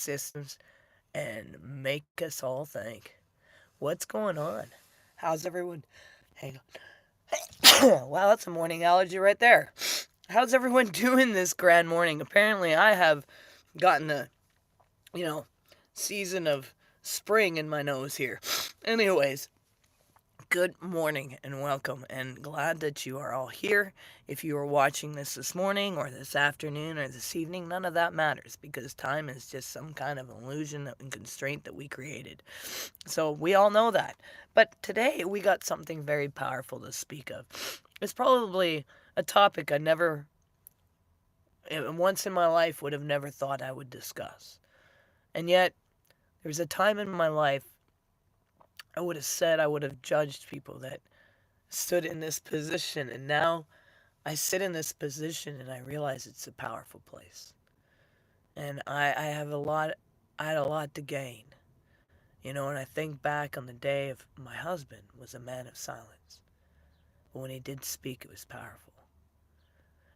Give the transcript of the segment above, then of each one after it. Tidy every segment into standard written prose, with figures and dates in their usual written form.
systems and make us all think. What's going on? How's everyone? Hang on. Wow, that's a morning allergy right there. How's everyone doing this grand morning? Apparently, I have gotten the, you know, season of spring in my nose here. Anyways, good morning and welcome, and glad that you are all here. If you are watching this morning or this afternoon or this evening, none of that matters because time is just some kind of illusion and constraint that we created. So we all know that. But today we got something very powerful to speak of. It's probably a topic I never, once in my life, would have never thought I would discuss. And yet, there was a time in my life I would have said I would have judged people that stood in this position, and now I sit in this position and I realize it's a powerful place. And I have a lot, I had a lot to gain. And I think back on the day of my husband was a man of silence. But when he did speak, it was powerful.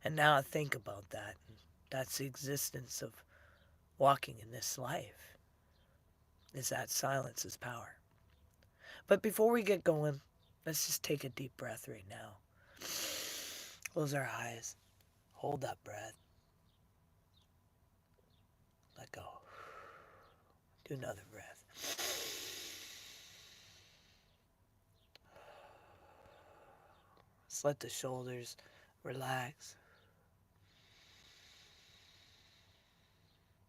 And now I think about that. And that's the existence of walking in this life, is that silence is power. But before we get going, let's just take a deep breath right now. Close our eyes. Hold that breath. Let go. Do another breath. Just let the shoulders relax.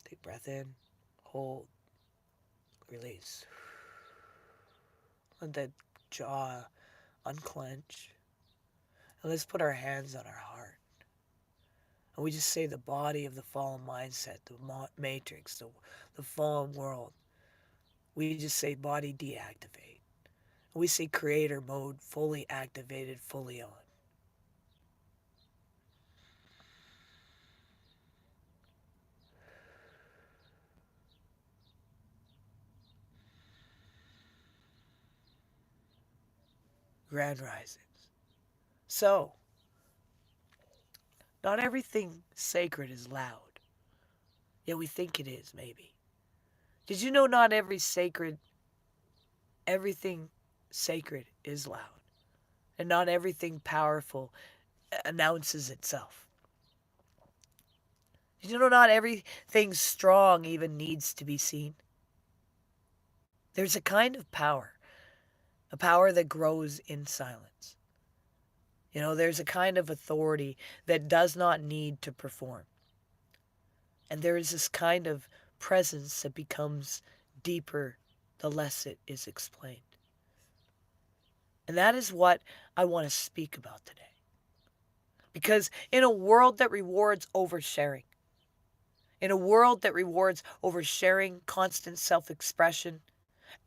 Take breath in. Hold. Release. Let that jaw unclench. And let's put our hands on our heart. And we just say the body of the fallen mindset, the matrix, the fallen world. We just say body deactivate. And we say creator mode fully activated, fully on. Grand risings. So, not everything sacred is loud. Yet we think it is, maybe. Did you know not everything sacred is loud? And not everything powerful announces itself. Did you know not everything strong even needs to be seen? There's a kind of power, a power that grows in silence. There's a kind of authority that does not need to perform. And there is this kind of presence that becomes deeper the less it is explained. And that is what I want to speak about today. Because in a world that rewards oversharing, in a world that rewards oversharing, constant self-expression,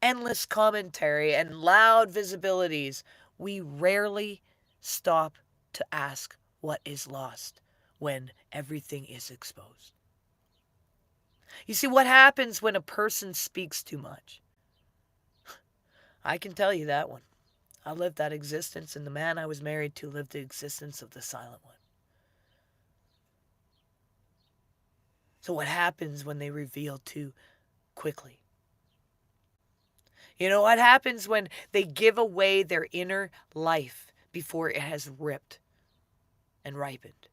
endless commentary, and loud visibilities, we rarely stop to ask what is lost when everything is exposed. You see, what happens when a person speaks too much? I can tell you that one. I lived that existence, and the man I was married to lived the existence of the silent one. So what happens when they reveal too quickly? What happens when they give away their inner life before it has ripped and ripened?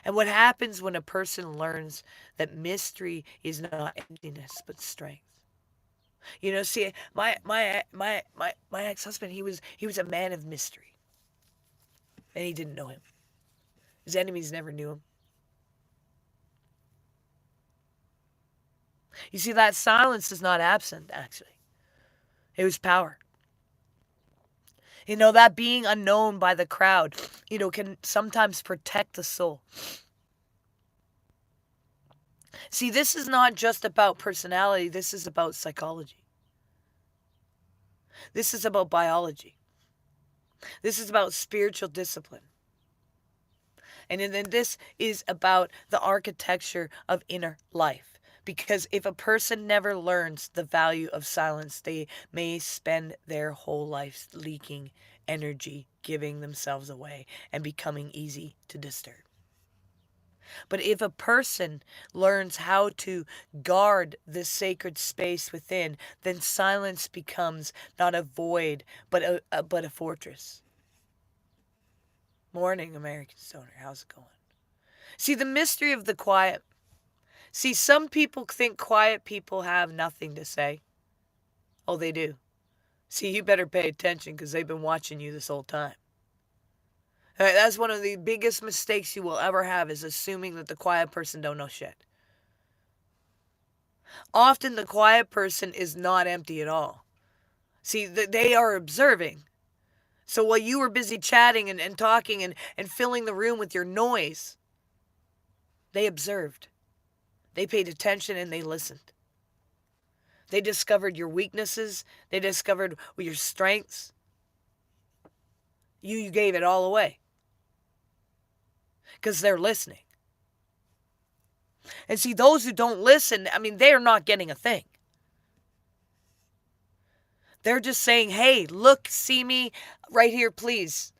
And what happens when a person learns that mystery is not emptiness but strength? See, my ex-husband, he was a man of mystery. And he didn't know him. His enemies never knew him. You see, that silence is not absent, actually. It was power. That being unknown by the crowd, can sometimes protect the soul. See, this is not just about personality. This is about psychology. This is about biology. This is about spiritual discipline. And then this is about the architecture of inner life. Because if a person never learns the value of silence, they may spend their whole life leaking energy, giving themselves away, and becoming easy to disturb. But if a person learns how to guard the sacred space within, then silence becomes not a void, but a fortress. Morning, American Stoner. How's it going? See, the mystery of the quiet. See, some people think quiet people have nothing to say. Oh, they do. See, you better pay attention because they've been watching you this whole time. That's one of the biggest mistakes you will ever have, is assuming that the quiet person don't know shit. Often the quiet person is not empty at all. See, they are observing. So while you were busy chatting and talking and filling the room with your noise, they observed. They paid attention and they listened. They discovered your weaknesses. They discovered your strengths. You gave it all away because they're listening. And see, those who don't listen, I mean, they're not getting a thing. They're just saying, hey, look, see me right here, please.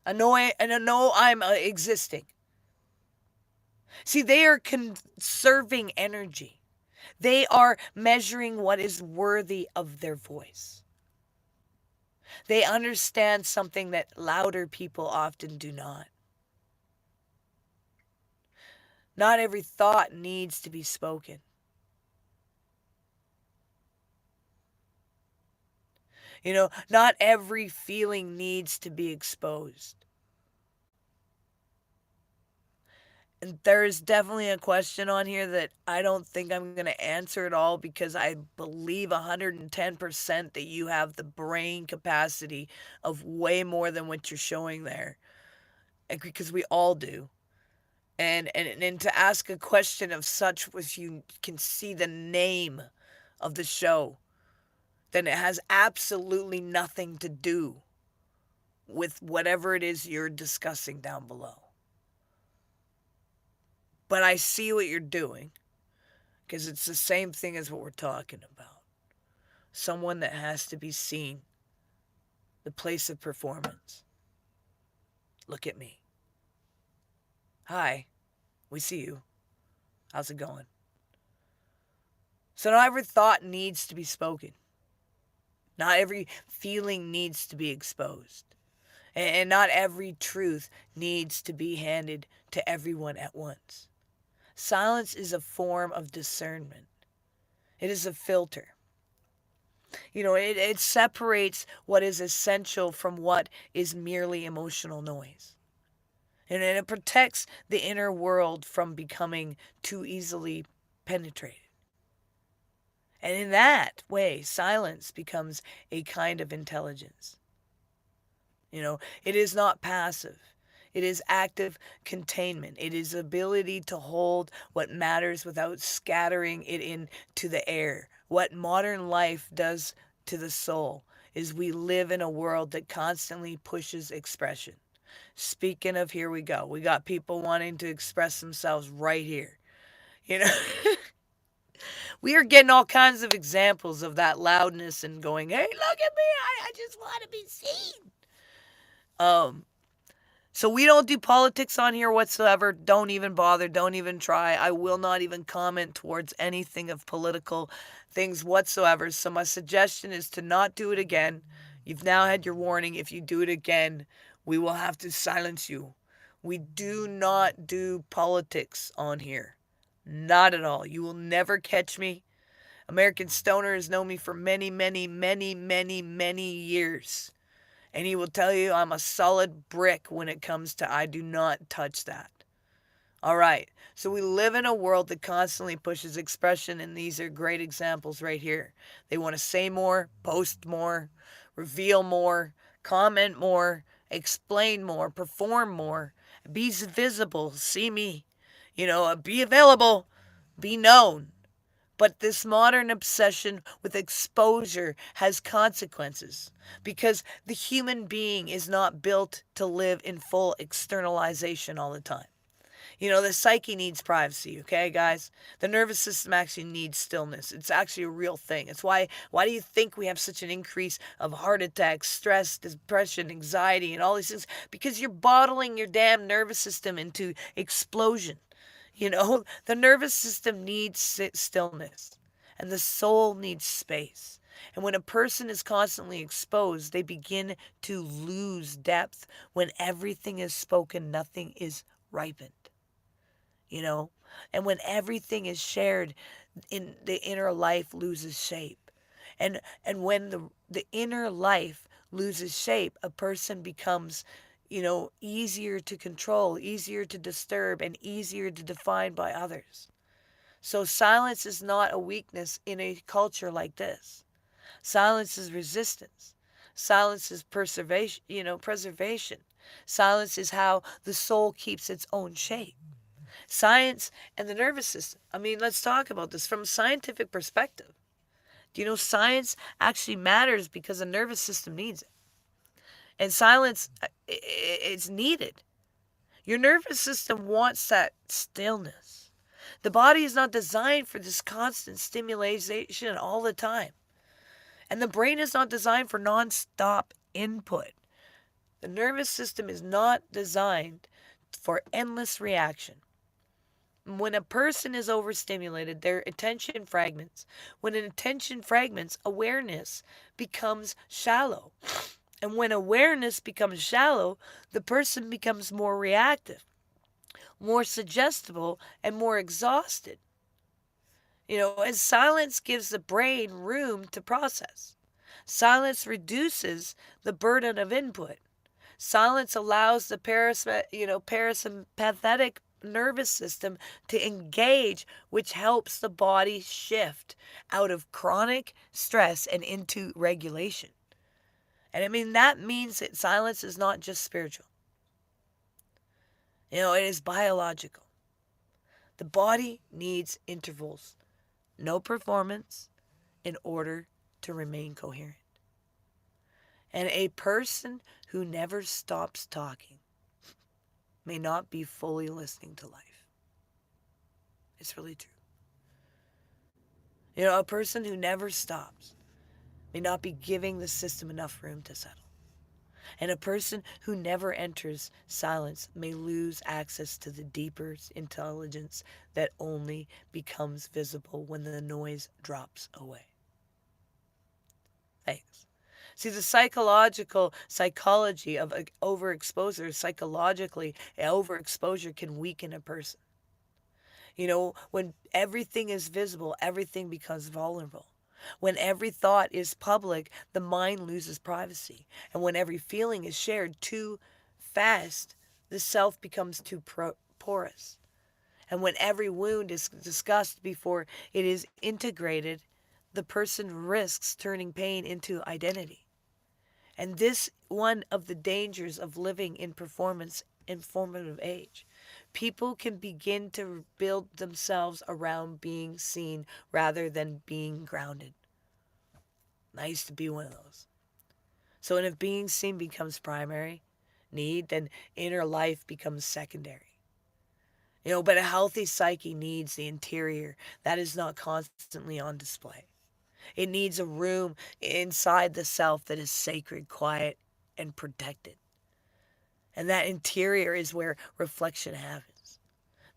I know I'm existing. See, they are conserving energy. They are measuring what is worthy of their voice. They understand something that louder people often do not. Not every thought needs to be spoken. Not every feeling needs to be exposed. And there's definitely a question on here that I don't think I'm going to answer at all, because I believe 110% that you have the brain capacity of way more than what you're showing there. Because we all do. And to ask a question of such, which you can see the name of the show, then it has absolutely nothing to do with whatever it is you're discussing down below. But I see what you're doing, because it's the same thing as what we're talking about. Someone that has to be seen. The place of performance. Look at me. Hi, we see you. How's it going? So not every thought needs to be spoken. Not every feeling needs to be exposed. And not every truth needs to be handed to everyone at once. Silence is a form of discernment. It is a filter. It separates what is essential from what is merely emotional noise. And it protects the inner world from becoming too easily penetrated. And in that way, silence becomes a kind of intelligence. It is not passive. It is active containment. It is ability to hold what matters without scattering it into the air. What modern life does to the soul is we live in a world that constantly pushes expression. Speaking of, here we go. We got people wanting to express themselves right here. We are getting all kinds of examples of that loudness and going, hey, look at me. I just want to be seen. So we don't do politics on here whatsoever. Don't even bother. Don't even try. I will not even comment towards anything of political things whatsoever. So my suggestion is to not do it again. You've now had your warning. If you do it again, we will have to silence you. We do not do politics on here. Not at all. You will never catch me. American Stoner has known me for many, many, many, many, many years. And he will tell you I'm a solid brick when it comes to I do not touch that. All right. So we live in a world that constantly pushes expression, and these are great examples right here. They want to say more, post more, reveal more, comment more, explain more, perform more, be visible, see me, be available, be known. But this modern obsession with exposure has consequences, because the human being is not built to live in full externalization all the time. The psyche needs privacy, okay, guys? The nervous system actually needs stillness. It's actually a real thing. It's why do you think we have such an increase of heart attacks, stress, depression, anxiety, and all these things? Because you're bottling your damn nervous system into explosion. The nervous system needs stillness, and the soul needs space. And when a person is constantly exposed, they begin to lose depth. When everything is spoken, nothing is ripened. you know and when everything is shared, in the inner life loses shape. And when the inner life loses shape, a person becomes easier to control, easier to disturb, and easier to define by others. So silence is not a weakness in a culture like this. Silence is resistance. Silence is preservation. Silence is how the soul keeps its own shape. Science and the nervous system. I mean, let's talk about this from a scientific perspective. Do you know science actually matters because the nervous system needs it? And silence is needed. Your nervous system wants that stillness. The body is not designed for this constant stimulation all the time. And the brain is not designed for nonstop input. The nervous system is not designed for endless reaction. When a person is overstimulated, their attention fragments. When an attention fragments, awareness becomes shallow. And when awareness becomes shallow, the person becomes more reactive, more suggestible, and more exhausted. As silence gives the brain room to process. Silence reduces the burden of input. Silence allows the parasympathetic nervous system to engage, which helps the body shift out of chronic stress and into regulation. And I mean, that means that silence is not just spiritual. It is biological. The body needs intervals, no performance, in order to remain coherent. And a person who never stops talking may not be fully listening to life. It's really true. A person who never stops may not be giving the system enough room to settle. And a person who never enters silence may lose access to the deeper intelligence that only becomes visible when the noise drops away. Thanks. See, the psychology of overexposure, psychologically, overexposure can weaken a person. When everything is visible, everything becomes vulnerable. When every thought is public, the mind loses privacy. And when every feeling is shared too fast, the self becomes too porous. And when every wound is discussed before it is integrated, the person risks turning pain into identity. And this one of the dangers of living in performance informative age. People can begin to build themselves around being seen rather than being grounded. I used to be one of those. So if being seen becomes primary need, then inner life becomes secondary. But a healthy psyche needs the interior that is not constantly on display. It needs a room inside the self that is sacred, quiet, and protected. And that interior is where reflection happens.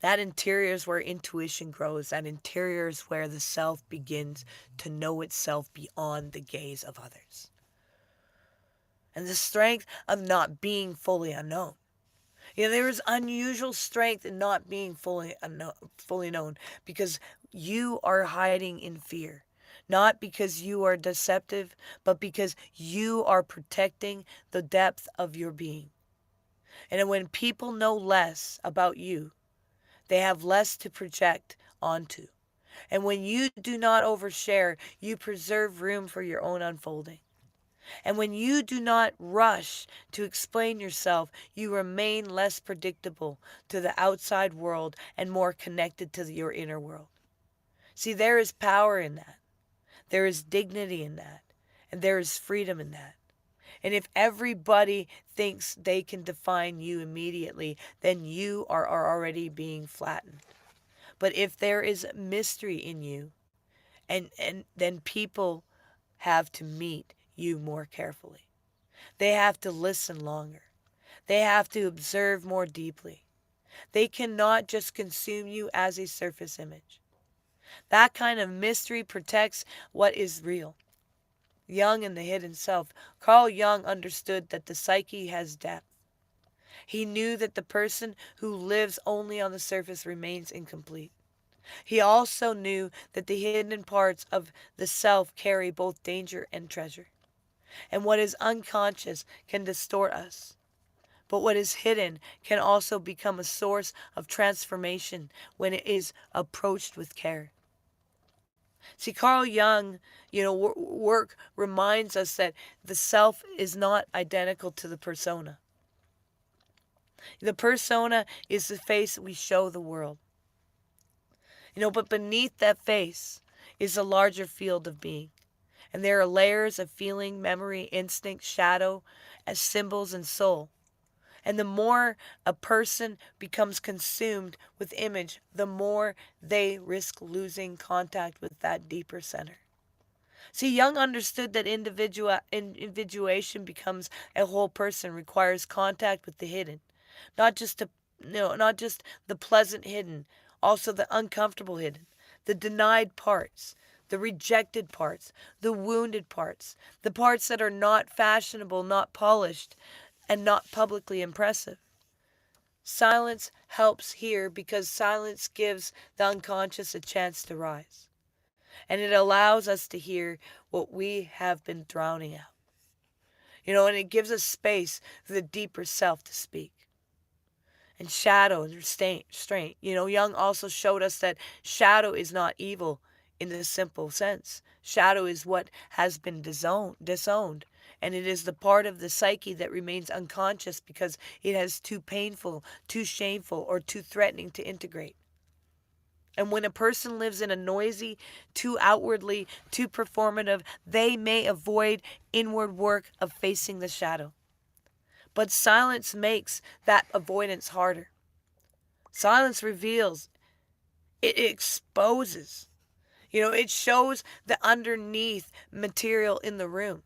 That interior is where intuition grows. That interior is where the self begins to know itself beyond the gaze of others. And the strength of not being fully unknown. There is unusual strength in not being fully known because you are hiding in fear. Not because you are deceptive, but because you are protecting the depth of your being. And when people know less about you, they have less to project onto. And when you do not overshare, you preserve room for your own unfolding. And when you do not rush to explain yourself, you remain less predictable to the outside world and more connected to your inner world. See, there is power in that. There is dignity in that. And there is freedom in that. And if everybody thinks they can define you immediately, then you are already being flattened. But if there is mystery in you, and then people have to meet you more carefully. They have to listen longer. They have to observe more deeply. They cannot just consume you as a surface image. That kind of mystery protects what is real. Jung in the Hidden Self, Carl Jung understood that the psyche has depth. He knew that the person who lives only on the surface remains incomplete. He also knew that the hidden parts of the self carry both danger and treasure. And what is unconscious can distort us. But what is hidden can also become a source of transformation when it is approached with care. See, Carl Jung, work reminds us that the self is not identical to the persona. The persona is the face we show the world. But beneath that face is a larger field of being. And there are layers of feeling, memory, instinct, shadow, as symbols and soul. And the more a person becomes consumed with image, the more they risk losing contact with that deeper center. See, Jung understood that individuation becomes a whole person requires contact with the hidden, not just not just the pleasant hidden, also the uncomfortable hidden, the denied parts, the rejected parts, the wounded parts, the parts that are not fashionable, not polished, and not publicly impressive. Silence helps here because silence gives the unconscious a chance to rise. And it allows us to hear what we have been drowning out. And it gives us space for the deeper self to speak. And shadow and restraint. Jung also showed us that shadow is not evil in the simple sense. Shadow is what has been disowned. And it is the part of the psyche that remains unconscious because it is too painful, too shameful, or too threatening to integrate. And when a person lives in a noisy, too outwardly, too performative, they may avoid inward work of facing the shadow. But silence makes that avoidance harder. Silence reveals, it exposes. It shows the underneath material in the room.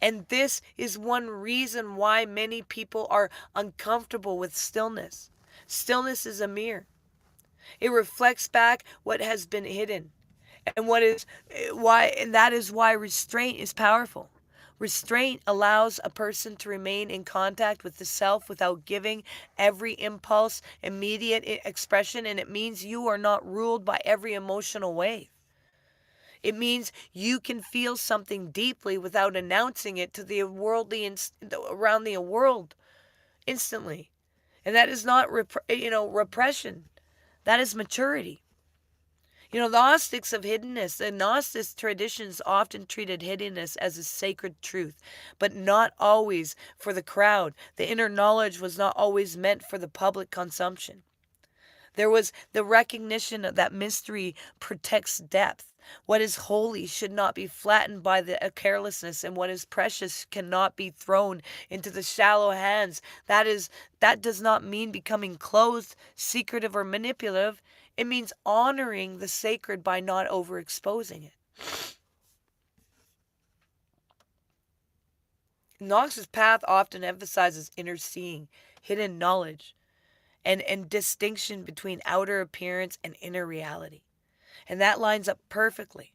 And this is one reason why many people are uncomfortable with stillness. Stillness is a mirror. It reflects back what has been hidden. And that is why restraint is powerful. Restraint allows a person to remain in contact with the self without giving every impulse immediate expression, and it means you are not ruled by every emotional wave. It means you can feel something deeply without announcing it to the worldly around the world instantly. And that is not repression. That is maturity. The Gnostics of hiddenness, the Gnostic traditions often treated hiddenness as a sacred truth, but not always for the crowd. The inner knowledge was not always meant for the public consumption. There was the recognition that mystery protects depth. What is holy should not be flattened by the carelessness, and what is precious cannot be thrown into the shallow hands. That does not mean becoming closed, secretive, or manipulative. It means honoring the sacred by not overexposing it. Knox's path often emphasizes inner seeing, hidden knowledge, and distinction between outer appearance and inner reality. And that lines up perfectly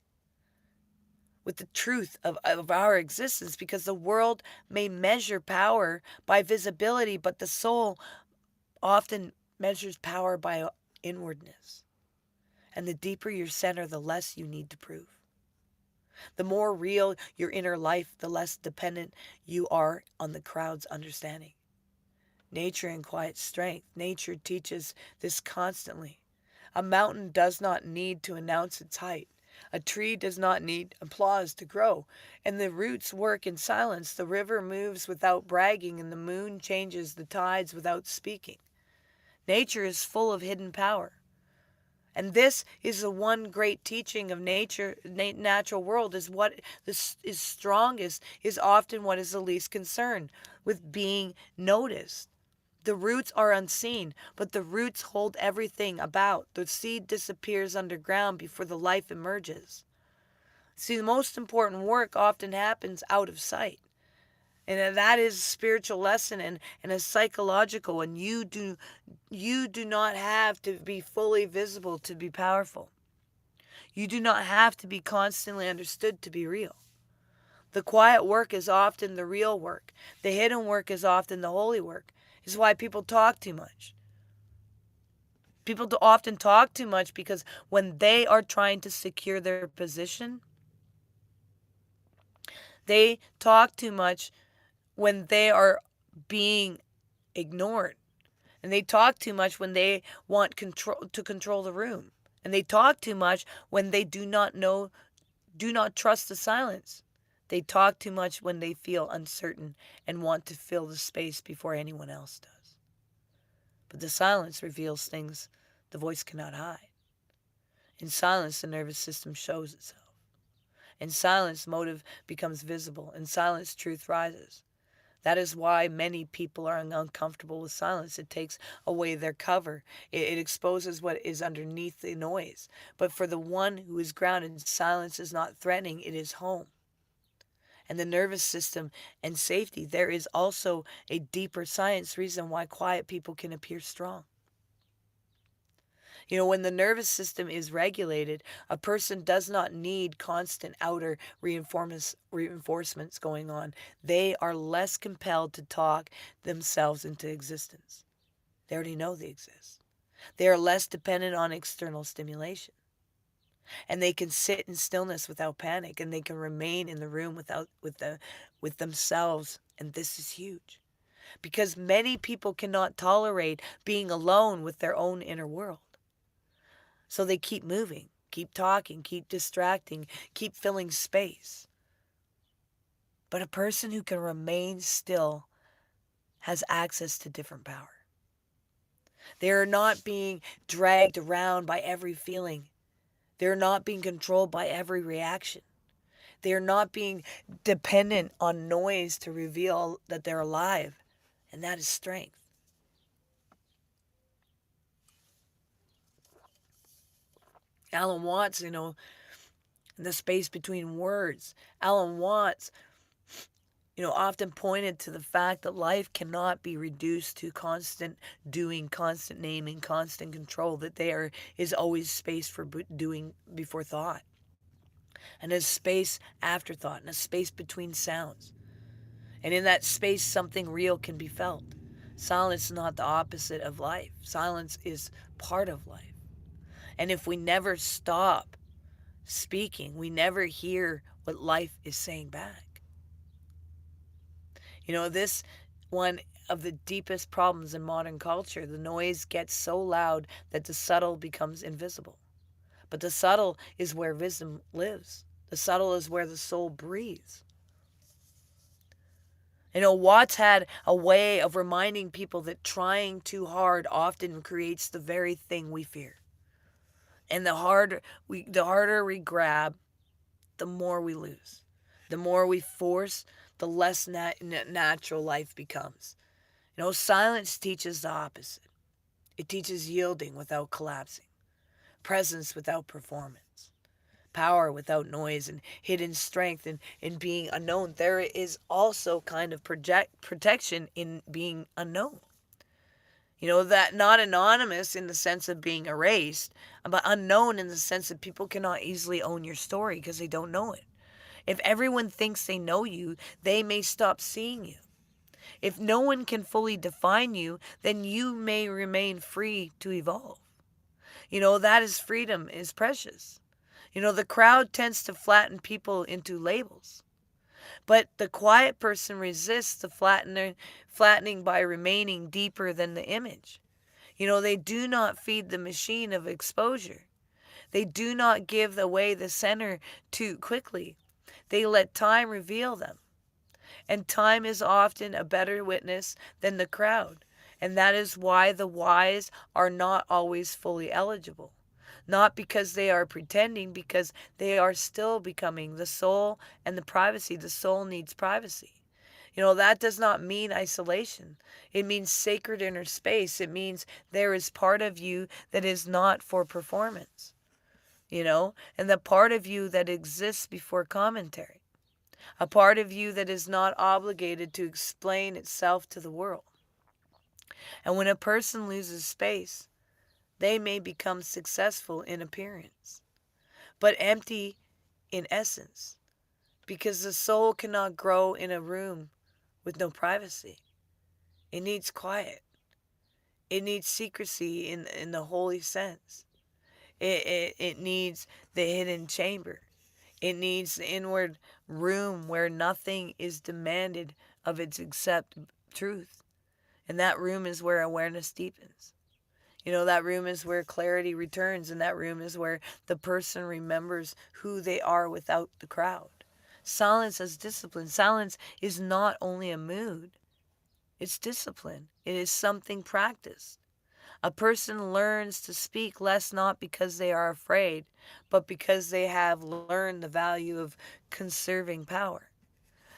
with the truth of our existence, because the world may measure power by visibility, but the soul often measures power by inwardness. And the deeper your center, the less you need to prove. The more real your inner life, the less dependent you are on the crowd's understanding. Nature and quiet strength. Nature teaches this constantly. A mountain does not need to announce its height. A tree does not need applause to grow. And the roots work in silence. The river moves without bragging, and the moon changes the tides without speaking. Nature is full of hidden power. And this is the one great teaching of nature, natural world, is what is strongest is often what is the least concerned with being noticed. The roots are unseen, but the roots hold everything about. The seed disappears underground before the life emerges. See, the most important work often happens out of sight. And that is a spiritual lesson and a psychological, and you do not have to be fully visible to be powerful. You do not have to be constantly understood to be real. The quiet work is often the real work. The hidden work is often the holy work. This is why people talk too much. People often talk too much because when they are trying to secure their position, they talk too much when they are being ignored. And they talk too much when they want control the room. And they talk too much when they do not trust the silence. They talk too much when they feel uncertain and want to fill the space before anyone else does. But the silence reveals things the voice cannot hide. In silence, the nervous system shows itself. In silence, motive becomes visible. In silence, truth rises. That is why many people are uncomfortable with silence. It takes away their cover. It exposes what is underneath the noise. But for the one who is grounded, silence is not threatening, it is home. And the nervous system and safety, there is also a deeper science reason why quiet people can appear strong. When the nervous system is regulated, a person does not need constant outer reinforcements going on. They are less compelled to talk themselves into existence. They already know they exist. They are less dependent on external stimulation. And they can sit in stillness without panic, and they can remain in the room with themselves. And this is huge. Because many people cannot tolerate being alone with their own inner world. So they keep moving, keep talking, keep distracting, keep filling space. But a person who can remain still has access to different power. They are not being dragged around by every feeling. They are not being controlled by every reaction. They are not being dependent on noise to reveal that they're alive. And that is strength. Alan Watts, the space between words. Alan Watts, often pointed to the fact that life cannot be reduced to constant doing, constant naming, constant control, that there is always space for doing before thought. And a space after thought, and a space between sounds. And in that space, something real can be felt. Silence is not the opposite of life. Silence is part of life. And if we never stop speaking, we never hear what life is saying back. This one of the deepest problems in modern culture. The noise gets so loud that the subtle becomes invisible. But the subtle is where wisdom lives. The subtle is where the soul breathes. Watts had a way of reminding people that trying too hard often creates the very thing we fear. And the harder we grab, the more we lose. The more we force, the less natural life becomes. Silence teaches the opposite. It teaches yielding without collapsing, presence without performance, power without noise, and hidden strength in being unknown. There is also kind of protection in being unknown. That not anonymous in the sense of being erased, but unknown in the sense that people cannot easily own your story because they don't know it. If everyone thinks they know you, they may stop seeing you. If no one can fully define you, then you may remain free to evolve. That is freedom is precious. The crowd tends to flatten people into labels. But the quiet person resists the flattening by remaining deeper than the image. They do not feed the machine of exposure. They do not give away the center too quickly. They let time reveal them. And time is often a better witness than the crowd. And that is why the wise are not always fully eligible. Not because they are pretending, because they are still becoming the soul and the privacy. The soul needs privacy. That does not mean isolation. It means sacred inner space. It means there is part of you that is not for performance, and the part of you that exists before commentary. A part of you that is not obligated to explain itself to the world. And when a person loses space, they may become successful in appearance, but empty in essence, because the soul cannot grow in a room with no privacy. It needs quiet. It needs secrecy in the holy sense. It needs the hidden chamber. It needs the inward room where nothing is demanded of its except truth. And that room is where awareness deepens. That room is where clarity returns, and that room is where the person remembers who they are without the crowd. Silence as discipline. Silence is not only a mood, it's discipline. It is something practiced. A person learns to speak less not because they are afraid, but because they have learned the value of conserving power.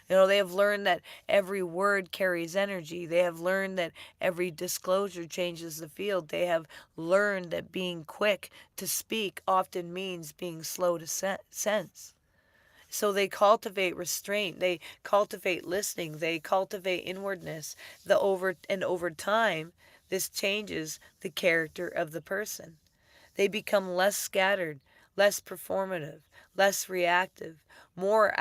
They have learned that every word carries energy. They have learned that every disclosure changes the field. They have learned that being quick to speak often means being slow to sense. So they cultivate restraint. They cultivate listening. They cultivate inwardness. Over time, this changes the character of the person. They become less scattered, less performative, less reactive, more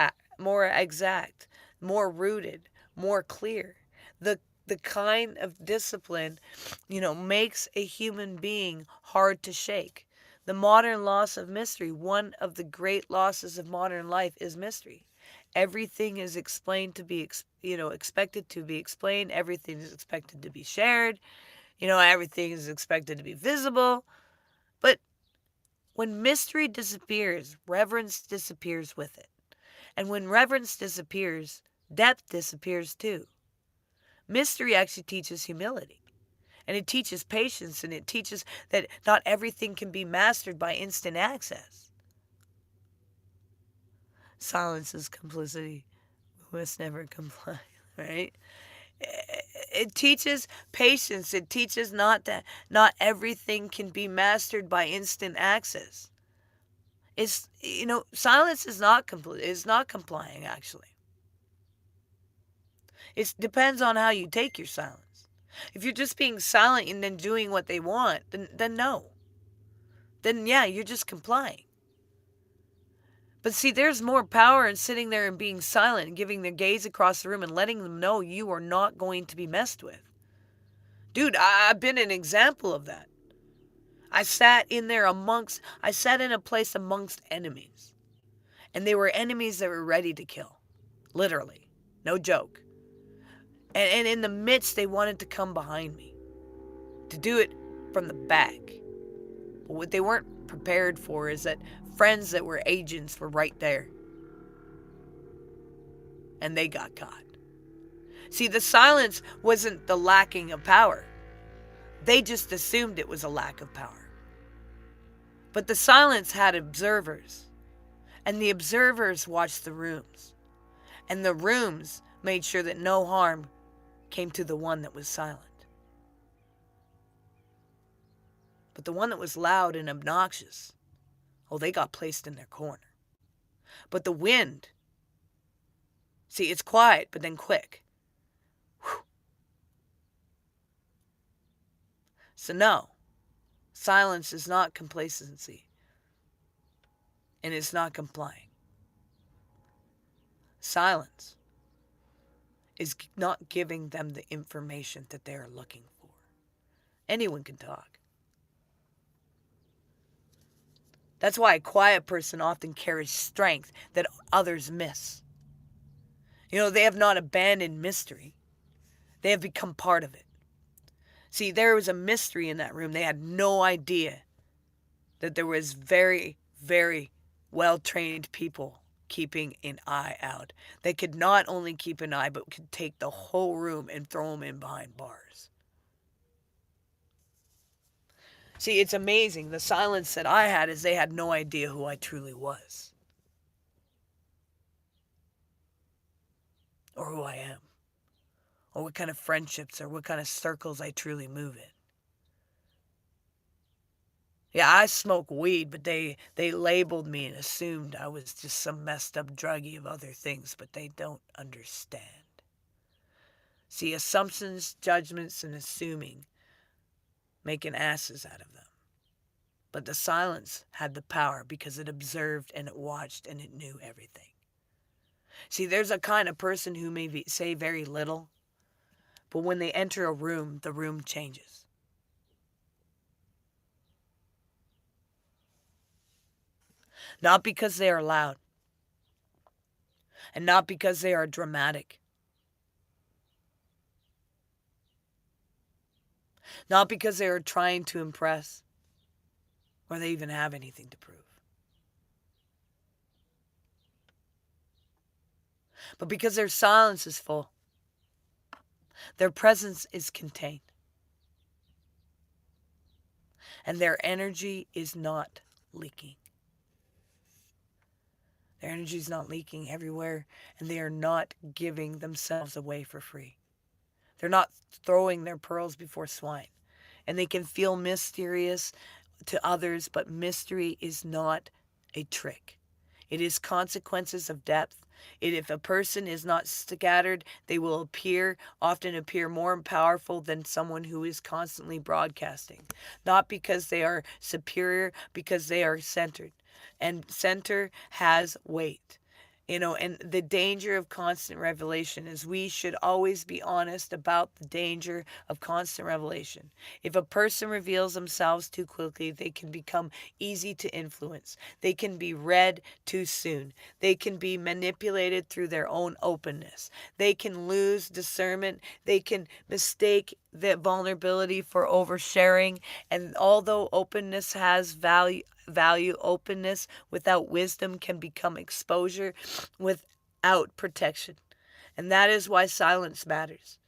exact, more rooted, more clear. The kind of discipline, makes a human being hard to shake. The modern loss of mystery, one of the great losses of modern life, is mystery. Everything is explained to be, expected to be explained. Everything is expected to be shared. Everything is expected to be visible. But when mystery disappears, reverence disappears with it. And when reverence disappears, depth disappears too. Mystery actually teaches humility. And it teaches patience, and it teaches that not everything can be mastered by instant access. Silence is complicity. We must never comply, right? It teaches patience. It teaches not everything can be mastered by instant access. It's, silence is not complying, actually. It depends on how you take your silence. If you're just being silent and then doing what they want, then no. Then yeah, you're just complying. But see, there's more power in sitting there and being silent and giving their gaze across the room and letting them know you are not going to be messed with. Dude, I've been an example of that. I sat in a place amongst enemies. And they were enemies that were ready to kill. Literally. No joke. And in the midst, they wanted to come behind me. To do it from the back. But what they weren't prepared for is that friends that were agents were right there. And they got caught. See, the silence wasn't the lacking of power. They just assumed it was a lack of power. But the silence had observers. And the observers watched the rooms. And the rooms made sure that no harm came to the one that was silent. But the one that was loud and obnoxious, they got placed in their corner. But the wind, see, it's quiet, but then quick. Whew. So no, silence is not complacency. And it's not complying. Silence is not giving them the information that they're looking for. Anyone can talk. That's why a quiet person often carries strength that others miss. They have not abandoned mystery. They have become part of it. See, there was a mystery in that room. They had no idea that there was very, very well-trained people keeping an eye out. They could not only keep an eye, but could take the whole room and throw them in behind bars. See, it's amazing. The silence that I had is they had no idea who I truly was or who I am or what kind of friendships or what kind of circles I truly move in. Yeah, I smoke weed, but they labeled me and assumed I was just some messed up druggie of other things, but they don't understand. See, assumptions, judgments, and assuming making asses out of them. But the silence had the power because it observed and it watched and it knew everything. See, there's a kind of person who may say very little, but when they enter a room, the room changes. Not because they are loud, and not because they are dramatic, not because they are trying to impress, or they even have anything to prove, but because their silence is full, their presence is contained, and their energy is not leaking. Their energy is not leaking everywhere, and they are not giving themselves away for free. They're not throwing their pearls before swine. And they can feel mysterious to others, but mystery is not a trick. It is consequences of depth. If a person is not scattered, they will often appear more powerful than someone who is constantly broadcasting. Not because they are superior, because they are centered. And center has weight. And the danger of constant revelation is we should always be honest about the danger of constant revelation. If a person reveals themselves too quickly, they can become easy to influence. They can be read too soon. They can be manipulated through their own openness. They can lose discernment. They can mistake the vulnerability for oversharing. And although openness has value, openness without wisdom can become exposure without protection. And that is why silence matters.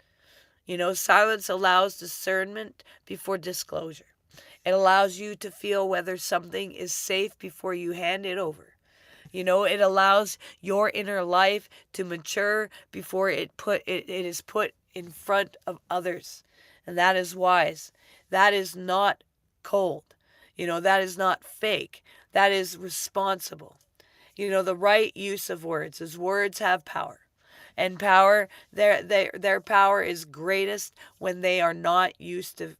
Silence allows discernment before disclosure. It allows you to feel whether something is safe before you hand it over. It allows your inner life to mature before it is put in front of others. And that is wise. That is not cold. That is not fake. That is responsible. The right use of words, as words have power. And power, their power is greatest when they are not used to,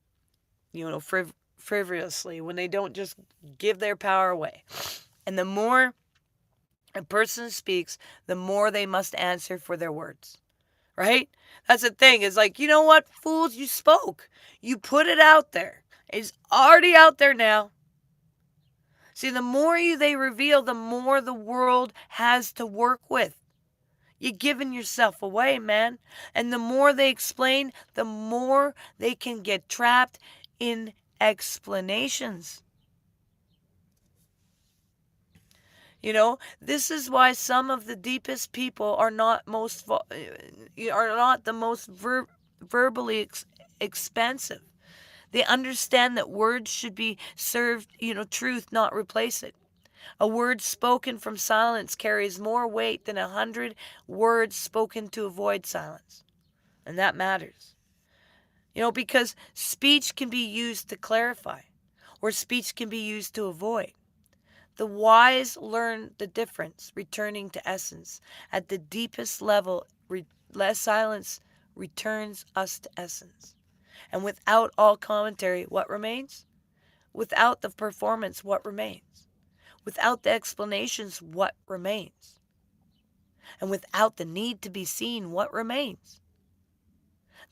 frivolously, when they don't just give their power away. And the more a person speaks, the more they must answer for their words. Right? That's the thing. It's like, you know what, fools, you spoke. You put it out there. It's already out there now. See, the more they reveal, the more the world has to work with. You're giving yourself away, man. And the more they explain, the more they can get trapped in explanations. This is why some of the deepest people are not the most verbally expansive. They understand that words should be served, truth, not replace it. A word spoken from silence carries more weight than 100 words spoken to avoid silence. And that matters. Because speech can be used to clarify, or speech can be used to avoid. The wise learn the difference, returning to essence. At the deepest level, less silence returns us to essence. And without all commentary, what remains? Without the performance, what remains? Without the explanations, what remains? And without the need to be seen, what remains?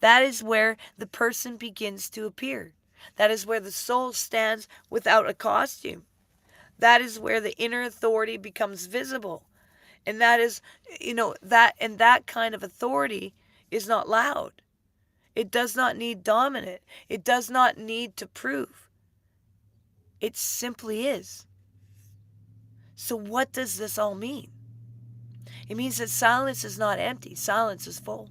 That is where the person begins to appear. That is where the soul stands without a costume. That is where the inner authority becomes visible. And that is, that kind of authority is not loud. It does not need dominant. It does not need to prove. It simply is. So what does this all mean? It means that silence is not empty. Silence is full.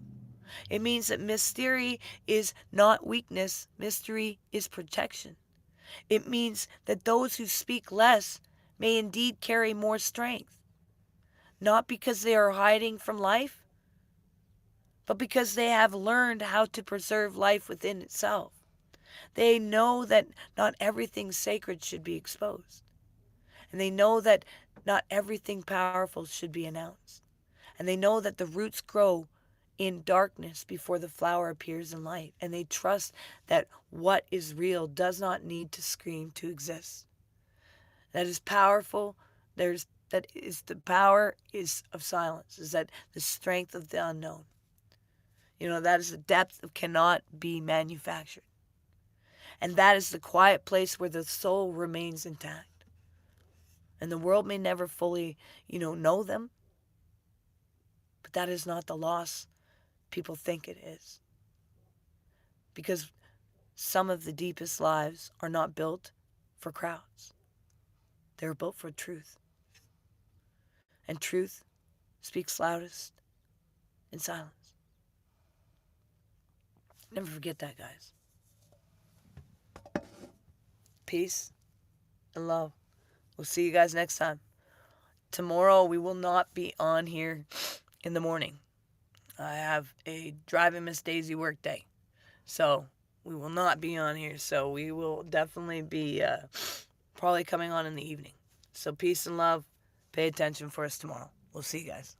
It means that mystery is not weakness. Mystery is protection. It means that those who speak less may indeed carry more strength, not because they are hiding from life, but because they have learned how to preserve life within itself. They know that not everything sacred should be exposed. And they know that not everything powerful should be announced. And they know that the roots grow in darkness before the flower appears in light. And they trust that what is real does not need to scream to exist. That is powerful. The power is of silence, is that the strength of the unknown. That is the depth that cannot be manufactured. And that is the quiet place where the soul remains intact. And the world may never fully, know them, but that is not the loss people think it is. Because some of the deepest lives are not built for crowds. They're built for truth. And truth speaks loudest in silence. Never forget that, guys. Peace and love. We'll see you guys next time. Tomorrow we will not be on here in the morning. I have a driving Miss Daisy work day. So we will not be on here. So we will definitely be probably coming on in the evening. So peace and love. Pay attention for us tomorrow. We'll see you guys.